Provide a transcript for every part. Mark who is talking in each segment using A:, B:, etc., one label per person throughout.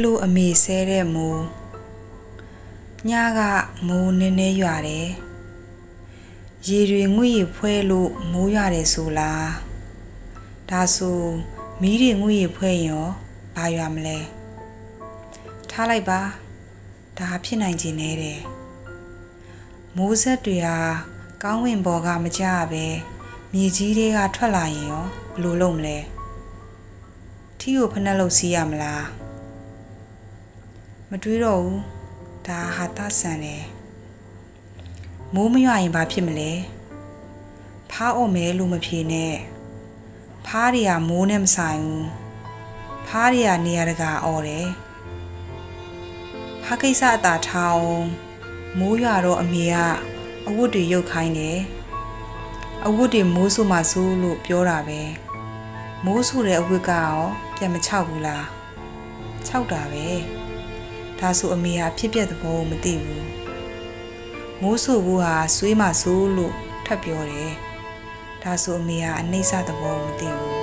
A: လို့အမေဆဲတဲ့မိုးညကမိုးနည်းနည်းရွာတယ်ရေတွေငွေ့ရဖွဲလို့မိုးရွာတယ်ဆိုလားဒါဆိုမီးတွေငွေ့ရဖွဲရင်ရောဘာရွာမလဲထားလိုက်ပါဒါဖြစ်နိုင်ခြင်းနဲ့တဲ့မိုးဆက်တွေဟာကောင်းဝင်ပေါ်ကမကြပဲမြေကြီးတွေကထွက်လာရင်ရောဘယ်လိုလုပ်မလဲထီကိုဖနှက်လို့စီးရမလားမတွေးတော့ဘူးဒါဟာသဆန်တယ်မိုးမရွာရင်ဘာဖြစ်မလဲဖားအော်မဲလို့မဖြေနဲ့ဖားတွေကမိုးနဲ့မဆိုင်ဘူးဖားတွေကနေရာတကာအော်တယ်ဖားကိစ္စအသာထားအောင်မိုးရွာတော့အမေကအဝတ်တွေရုပ်ခိုင်းတယ်အဝတ်တွေမိုးဆူမှဆူလို့ပြောတာပဲမိုးဆူတဲ့အဝတ်ကရောပြန်မချောက်ဘူးလားချောက်တာပဲဒါဆိုအမေကအဖြစ်ပြက်သဘောမသိဘူးမိုးဆူဘူးဟာဆွေးမှဆိုးလို့ထပ်ပြောတယ်ဒါဆိုအမေကအနှိမ့်စသဘောမသိဘူး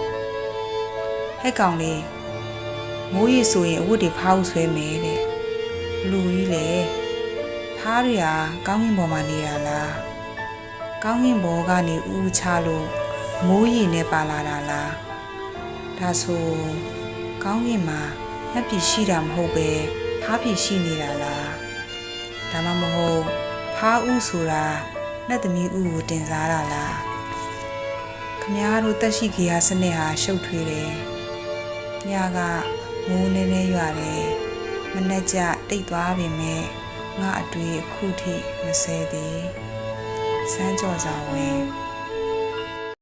A: ဟဲ့ကောင်လေးမိုးရေဆိုရင်အဝတ်တွေဖားဦးဆွဲမယ်တဲ့လူကြီးလေဖားတွေကကောင်းကင်ပေါ်မှာနေတာလားကောင်းကင်ဘောကနေဥချလို့မိုးရေနဲ့ပါလာတာလားဒါဆိုကောင်းကင်မှာငှက်ပြည်ရှိတာမဟုတ်ပဲဖားပြည်ရှိနေတာလားဒါမှမဟုတ်ဖားဥဆိုတာနှက်သမီးဥကိုတင်စားတာလားခမားတို့တက်ရှိခေယာစနစ်ဟာရှုပ်ထွေးတယ်ညကမိုးနည်းနည်းရွာတယ်မနှက်ကြတိတ်သွားပြီမဲ့ငါအတွေ့အခုထိမဆဲသေးစမ်းကြော်စာဝင်